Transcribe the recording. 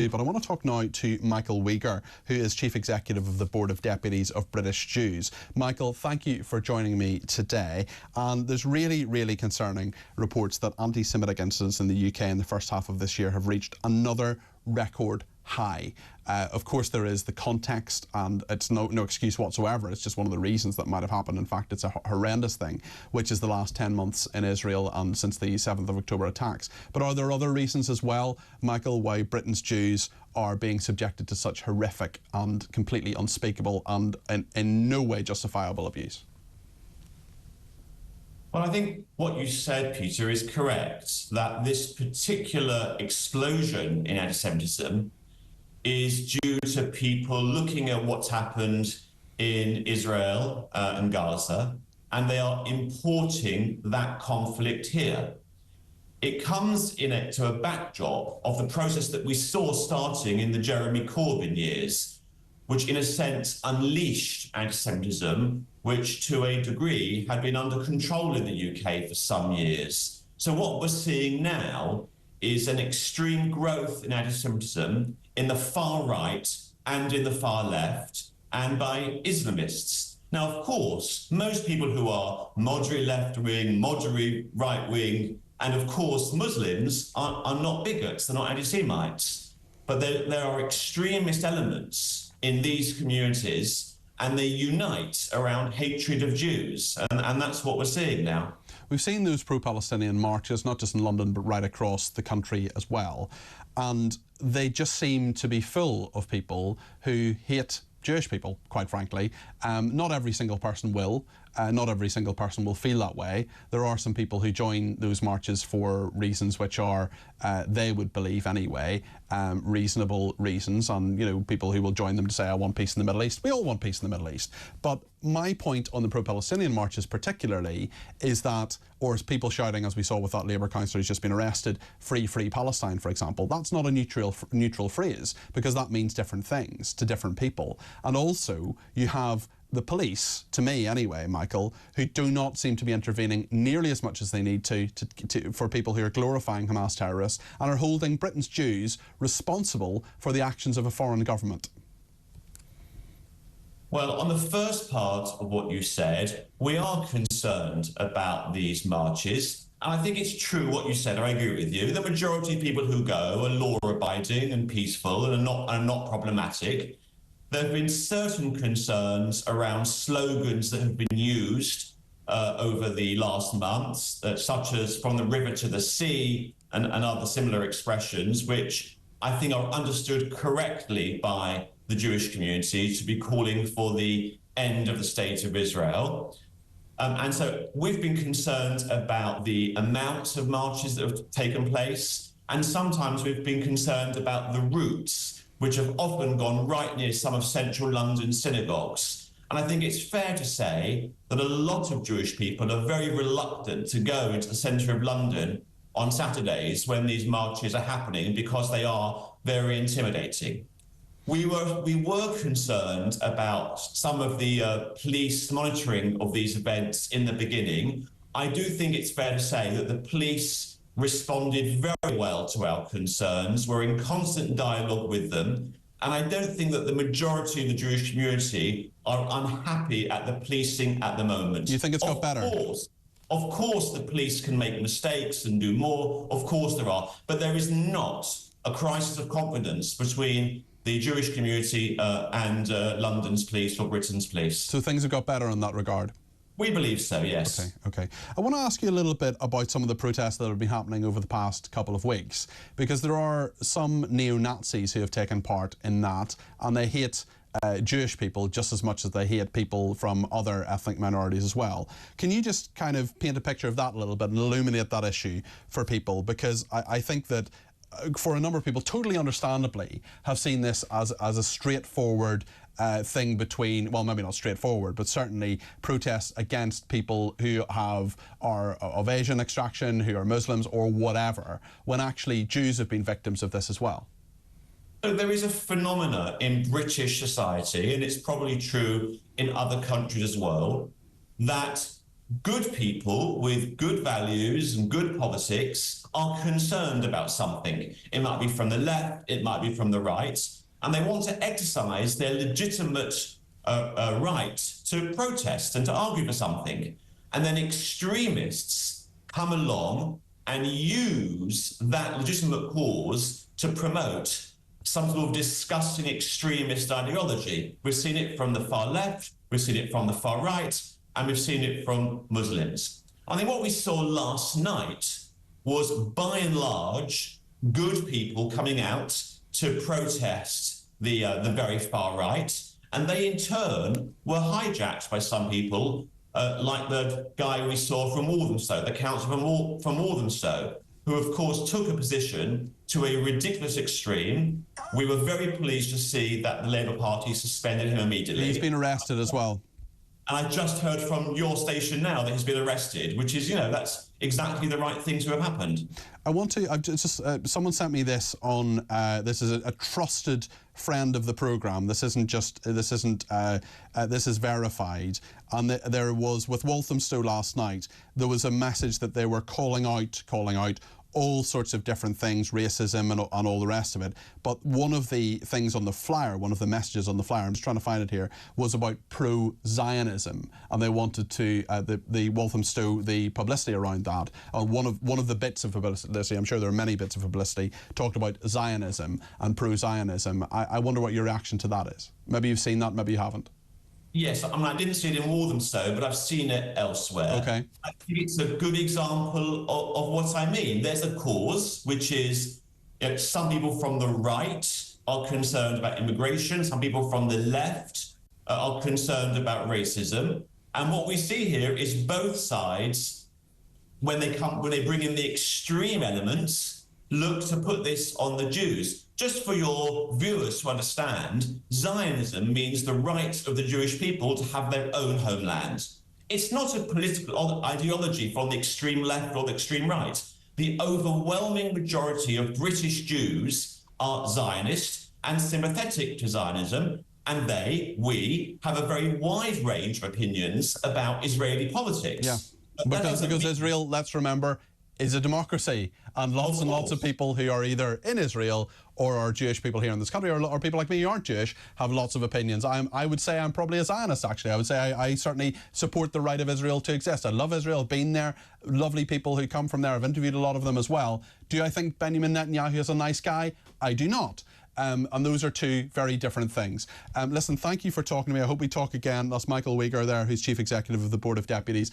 But I want to talk now to Michael Wegier, who is Chief Executive of the Board of Deputies of British Jews. Michael, thank you for joining me today. And there's really concerning reports that anti-Semitic incidents in the UK in the first half of this year have reached another record high. Of course, there is the context, and it's no excuse whatsoever. It's just one of the reasons that might have happened. In fact, it's a horrendous thing, which is the last 10 months in Israel and since the 7th of October attacks. But are there other reasons as well, Michael, why Britain's Jews are being subjected to such horrific and completely unspeakable and in no way justifiable abuse? Well, I think what you said, Peter, is correct, that this particular explosion in anti-Semitism is due to people looking at what's happened in Israel and Gaza, and they are importing that conflict here. It comes to a backdrop of the process that we saw starting in the Jeremy Corbyn years, which in a sense unleashed anti-Semitism, which to a degree had been under control in the UK for some years. So what we're seeing now is an extreme growth in anti-Semitism in the far right and in the far left, and by Islamists. Now, of course, most people who are moderate left-wing, moderate right-wing, and of course Muslims are not bigots, they're not anti-Semites. But there are extremist elements in these communities, and they unite around hatred of Jews, and that's what we're seeing now. We've seen those pro-Palestinian marches, not just in London, but right across the country as well. And they just seem to be full of people who hate Jewish people, quite frankly. Not every single person will. Not every single person will feel that way. There are some people who join those marches for reasons which are, they would believe anyway, reasonable reasons, and, you know, people who will join them to say, I want peace in the Middle East. We all want peace in the Middle East. But my point on the pro-Palestinian marches particularly is that, or as people shouting, as we saw with that Labour councillor who's just been arrested, free Palestine, for example, that's not a neutral phrase, because that means different things to different people. And also, you have the police, to me anyway, Michael, who do not seem to be intervening nearly as much as they need to for people who are glorifying Hamas terrorists and are holding Britain's Jews responsible for the actions of a foreign government. Well, on the first part of what you said, we are concerned about these marches. And I think it's true what you said, I agree with you. The majority of people who go are law-abiding and peaceful and are not problematic. There have been certain concerns around slogans that have been used over the last months, such as from the river to the sea and other similar expressions, which I think are understood correctly by the Jewish community to be calling for the end of the state of Israel. And so we've been concerned about the amount of marches that have taken place, and sometimes we've been concerned about the routes, which have often gone right near some of central London synagogues. And I think it's fair to say that a lot of Jewish people are very reluctant to go into the centre of London on Saturdays when these marches are happening, because they are very intimidating. We were concerned about some of the police monitoring of these events in the beginning. I do think it's fair to say that the police responded very well to our concerns. We're in constant dialogue with them. And I don't think that the majority of the Jewish community are unhappy at the policing at the moment. Do you think it's got better? Of course, the police can make mistakes and do more. Of course there are. But there is not a crisis of confidence between the Jewish community and London's police or Britain's police. So things have got better in that regard? We believe so, yes. Okay. I want to ask you a little bit about some of the protests that have been happening over the past couple of weeks, because there are some neo-Nazis who have taken part in that, and they hate Jewish people just as much as they hate people from other ethnic minorities as well. Can you just kind of paint a picture of that a little bit and illuminate that issue for people? Because I think that for a number of people, totally understandably, have seen this as a straightforward thing between, well, maybe not straightforward, but certainly protests against people who are of Asian extraction, who are Muslims or whatever, when actually Jews have been victims of this as well. So there is a phenomena in British society, and it's probably true in other countries as well, that good people with good values and good politics are concerned about something. It might be from the left, it might be from the right, and they want to exercise their legitimate right to protest and to argue for something. And then extremists come along and use that legitimate cause to promote some sort of disgusting extremist ideology. We've seen it from the far left, we've seen it from the far right, and we've seen it from Muslims. I think what we saw last night was, by and large, good people coming out to protest the very far right, and they in turn were hijacked by some people, like the guy we saw from Walthamstow, the councillor from Walthamstow, who of course took a position to a ridiculous extreme. We were very pleased to see that the Labour Party suspended him immediately. He's been arrested as well. And I just heard from your station now that he's been arrested, which is, that's exactly the right thing to have happened. Someone sent me this on, this is a trusted friend of the programme. This is verified. And there was, with Walthamstow last night, there was a message that they were calling out all sorts of different things, racism and all the rest of it. But one of the things on the flyer, one of the messages on the flyer, I'm just trying to find it here, was about pro-Zionism, and they wanted to the Walthamstow, the publicity around that. One of the bits of publicity, I'm sure there are many bits of publicity, talked about Zionism and pro-Zionism. I wonder what your reaction to that is. Maybe you've seen that, maybe you haven't. Yes, I mean, I didn't see it in Walthamstow, but I've seen it elsewhere. Okay. I think it's a good example of what I mean. There's a cause, which is some people from the right are concerned about immigration, some people from the left are concerned about racism. And what we see here is both sides, when they bring in the extreme elements, look to put this on the Jews. Just for your viewers to understand, Zionism means the right of the Jewish people to have their own homeland. It's not a political ideology from the extreme left or the extreme right. The overwhelming majority of British Jews are Zionist and sympathetic to Zionism, and we have a very wide range of opinions about Israeli politics. Yeah, because Israel, let's remember, is a democracy, and lots of people who are either in Israel or are Jewish people here in this country, or people like me who aren't Jewish, have lots of opinions. I would say I'm probably a Zionist, actually. I would say I certainly support the right of Israel to exist. I love Israel, been there, lovely people who come from there. I've interviewed a lot of them as well. Do I think Benjamin Netanyahu is a nice guy? I do not. And those are two very different things. Listen, thank you for talking to me. I hope we talk again. That's Michael Wegier there, who's Chief Executive of the Board of Deputies.